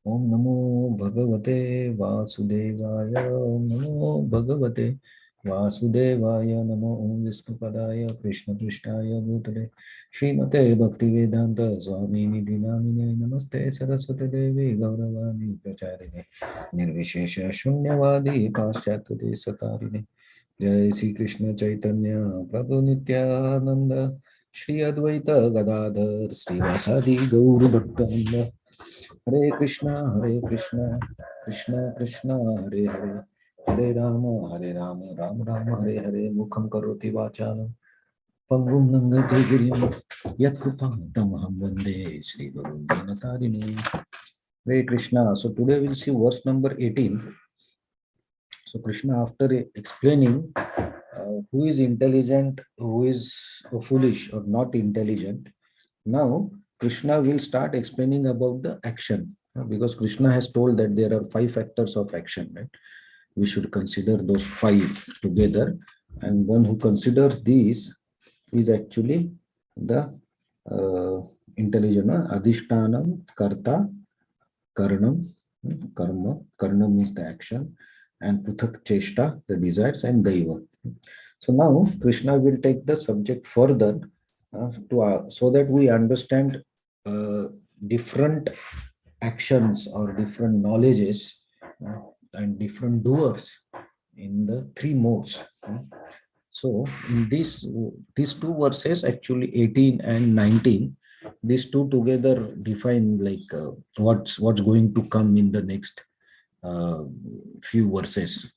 Om Namo Bhagavate Vasudevaya. Om Namo Bhagavate Vasudevaya. Namo Om Vishnupadaya Krishna Krishnaya Bhutale Srimate Bhaktivedanta Swami Nidhi Namine Namaste Saraswati Devi Gauravani Pracharine Nirvishesha Shunyavadi Paschatya Satarine Jai Sri Krishna Chaitanya Prabhu Nityananda Shri Advaita Gadadhar Srivasadi Gauru Bhaktananda Hare Krishna, Krishna Krishna, Hare Hare, Hare Rama, Rama Rama, Hare Hare, Mukham Karoti Vachanam, Pangum Nangate Girim, Yat Krupam Tamaham Vande, Sri Guru Dinatarini. Hare Krishna. So today we'll see verse number 18. So Krishna, after explaining who is intelligent, who is foolish or not intelligent, now Krishna will start explaining about the action, because Krishna has told that there are 5 factors of action, right? We should consider those 5 together, and one who considers these is actually the intelligent. Adhishtanam, Karta, Karanam, Karma. Karanam is the action, and Puthak Cheshta, the desires, and Daiva. So now Krishna will take the subject further so that we understand different actions or different knowledges and different doers in the 3 modes. So in these 2 verses, actually 18 and 19, these 2 together define like what's going to come in the next few verses,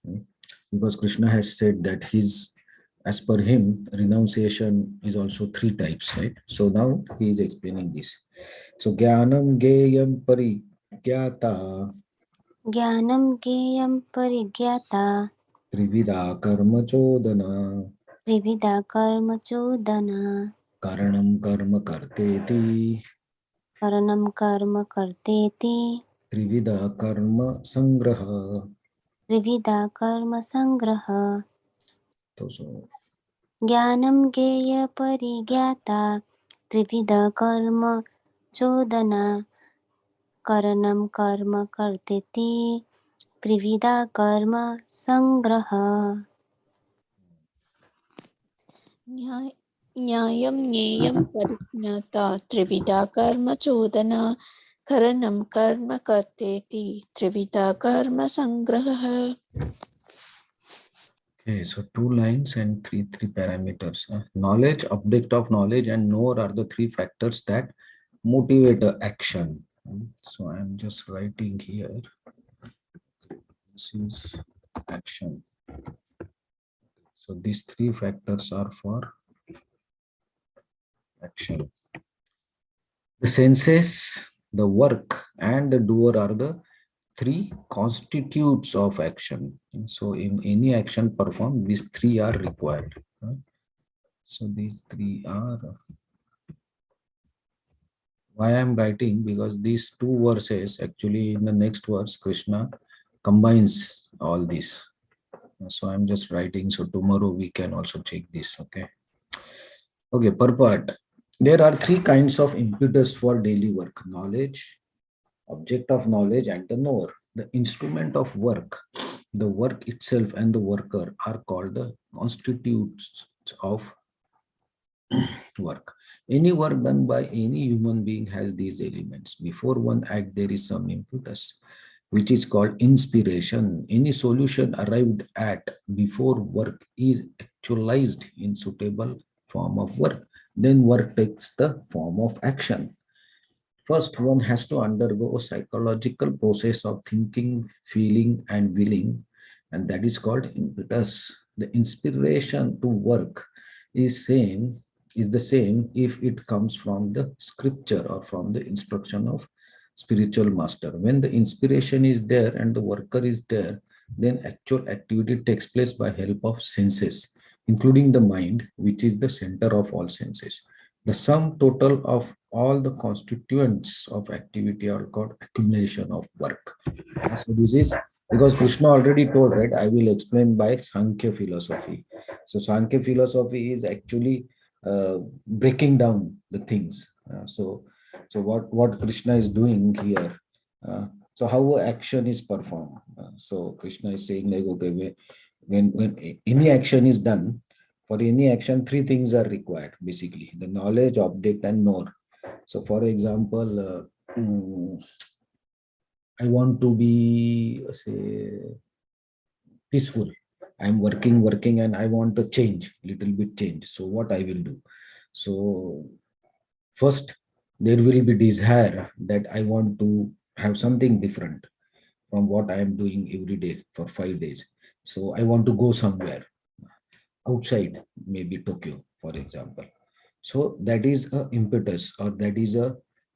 because Krishna has said that as per him, renunciation is also 3 types, right? So now he is explaining this. So Jnanam Geyam Parigyata Jnanam Geyam Parigyata Trivida Karma Chodana Trivida Karma Chodana Karanam Karma Karteti Karanam Karma Karteti Trivida Karma Sangraha. Trivida Karma Sangraha. So Jnanam Geya Parigyata Trivida Karma Chodana Karanam Karma Karteti Trivida Karma Sangraha. न्यायं ज्ञेयं परिज्ञाता त्रिविधा कर्म चोदना करणं कर्म कर्तेति त्रिविधा कर्म संग्रहः. okay, so 2 lines and three parameters. Knowledge, object of knowledge, and knower are the 3 factors that motivate the action. So I'm just writing here. This is action. So these 3 factors are for action. The senses, the work, and the doer are the 3 constitutes of action. And so in any action performed, these 3 are required. So these 3 are. Why I'm writing? Because these 2 verses, actually in the next verse, Krishna combines all this. So I'm just writing, so tomorrow we can also check this. Okay, purport. There are 3 kinds of impetus for daily work: knowledge, object of knowledge, and the knower. The instrument of work, the work itself, and the worker are called the constitutes of work. Any work done by any human being has these elements. Before one act, there is some impetus, which is called inspiration. Any solution arrived at before work is actualized in suitable form of work. Then work takes the form of action. First, one has to undergo a psychological process of thinking, feeling, and willing, and that is called impetus. The inspiration to work is the same if it comes from the scripture or from the instruction of spiritual master. When the inspiration is there and the worker is there, then actual activity takes place by help of senses, including the mind, which is the center of all senses. The sum total of all the constituents of activity are called accumulation of work. So this is because Krishna already told, right? I will explain by Sankhya philosophy. So Sankhya philosophy is actually breaking down the things. So what Krishna is doing here, So how action is performed? So Krishna is saying like, okay, when any action is done, for any action, three things are required basically: the knowledge, object, and knower. So, for example, I want to be, say, peaceful. I'm working, and I want to change, little bit change. So, what I will do? So, first, there will be desire that I want to have something different from what I am doing every day for 5 days. So, I want to go somewhere outside, maybe Tokyo, for example. So that is a impetus, or that is a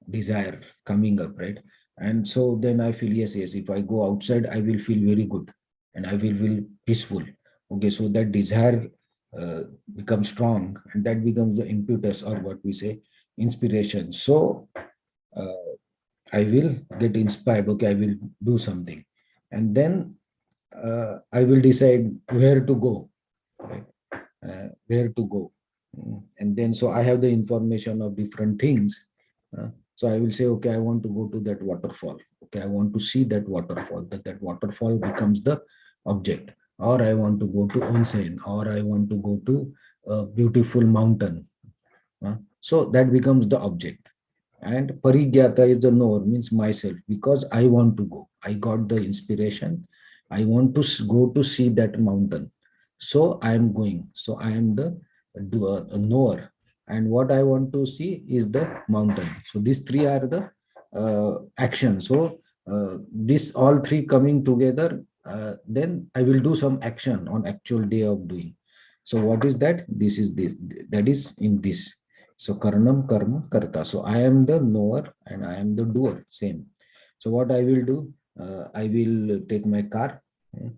desire coming up, right? And so then I feel, yes, if I go outside, I will feel very good and I will feel peaceful. Okay, so that desire becomes strong, and that becomes the impetus, or what we say, inspiration. So uh, I will get inspired. Okay, I will do something, and then I will decide where to go, right? Where to go. And then so I have the information of different things. So I will say, okay, I want to go to that waterfall. Okay, I want to see that waterfall. That waterfall becomes the object. Or I want to go to onsen, or I want to go to a beautiful mountain. So that becomes the object. And parigyata is the knower, means myself, because I want to go. I got the inspiration. I want to go to see that mountain. So I am going. So I am the doer, a knower. And what I want to see is the mountain. So these three are the actions. So this all three coming together, then I will do some action on actual day of doing. So what is that? This is this. That is in this. So karnam karma karta. So I am the knower and I am the doer. Same. So what I will do? I will take my car. uh,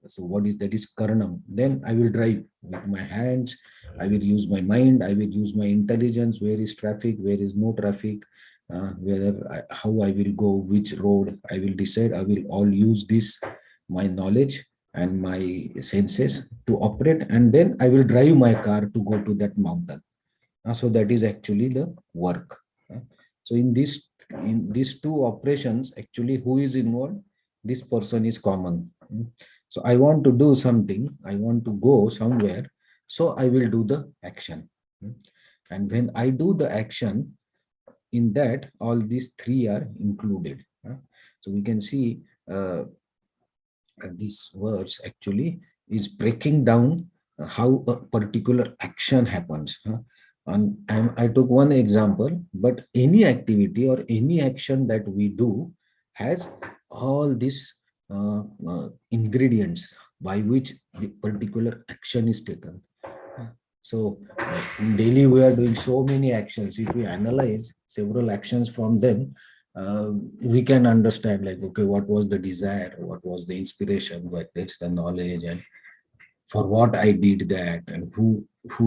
So what is that? Is karanam. Then I will drive with my hands. I will use my mind. I will use my intelligence. Where is traffic? Where is no traffic? How I will go, which road I will decide. I will all use this, my knowledge and my senses to operate, and then I will drive my car to go to that mountain. So that is actually the work. So in these two operations, actually, who is involved? This person is common. So I want to do something. I want to go somewhere. So I will do the action. And when I do the action, in that all these three are included. So we can see these words actually is breaking down how a particular action happens. And I took one example, but any activity or any action that we do has all these ingredients by which the particular action is taken. So in daily we are doing so many actions. If we analyze several actions from them, we can understand like, okay, what was the desire, what was the inspiration, what that's the knowledge, and for what I did that, and who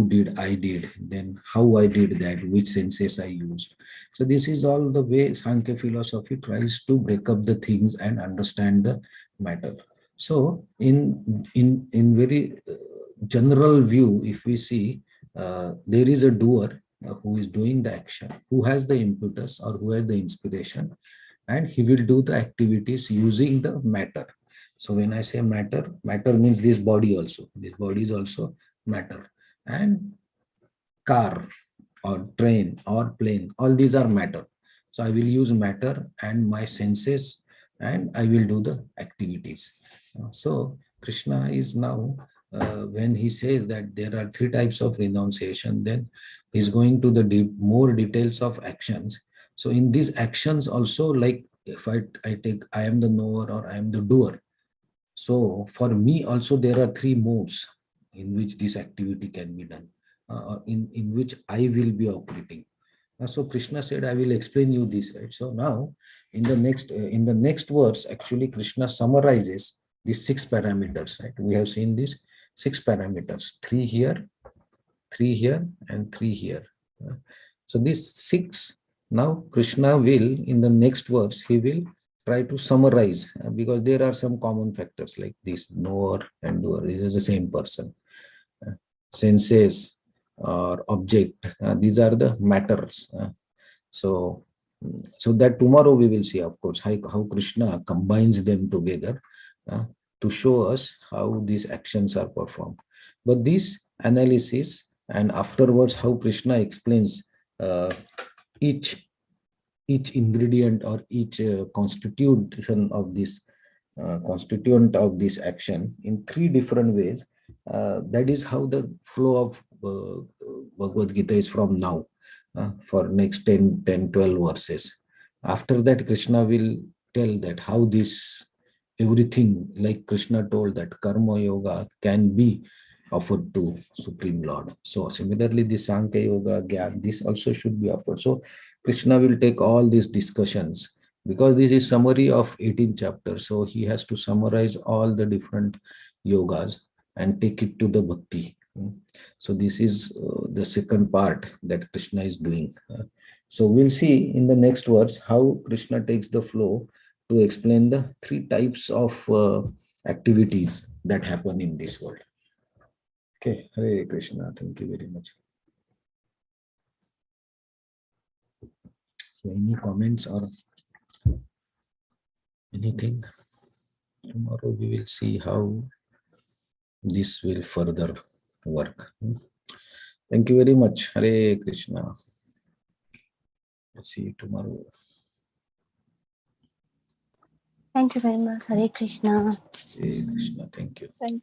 did I did, then how I did that, which senses I used. So this is all the way Sankhya philosophy tries to break up the things and understand the matter. So in very general view, if we see, there is a doer who is doing the action, who has the impetus or who has the inspiration, and he will do the activities using the matter. So when I say matter, matter means this body also. This body is also matter. And car or train or plane, all these are matter. So I will use matter and my senses, and I will do the activities. So Krishna is now, when he says that there are three types of renunciation, then he's going to the more details of actions. So in these actions also, like if I take I am the knower or I am the doer, so for me also there are three modes in which this activity can be done, in which I will be operating. So Krishna said, I will explain you this, right? So now in the next verse, actually Krishna summarizes these six parameters, right? We have seen these six parameters, three here, and three here. So these six, now Krishna will, in the next verse, he will try to summarize, because there are some common factors like this: knower and doer. This is the same person. Uh, Senses or object, these are the matters. So So that tomorrow we will see, of course, how Krishna combines them together to show us how these actions are performed. But this analysis and afterwards how Krishna explains uh, each ingredient or each constituent of this action in three different ways. That is how the flow of Bhagavad Gita is from now for next 12 verses. After that, Krishna will tell that how this everything, like Krishna told that karma yoga can be offered to Supreme Lord. So similarly, this Sankhya Yoga, Gyan, this also should be offered. So Krishna will take all these discussions because this is summary of 18 chapters. So he has to summarize all the different yogas and take it to the bhakti. So this is the second part that Krishna is doing. So we'll see in the next verse how Krishna takes the flow to explain the three types of activities that happen in this world. Okay, Hare Krishna. Thank you very much. So any comments or anything? Tomorrow we will see how this will further work. Thank you very much. Hare Krishna. See you tomorrow. Thank you very much. Hare Krishna. Hare Krishna. Thank you. Thank you.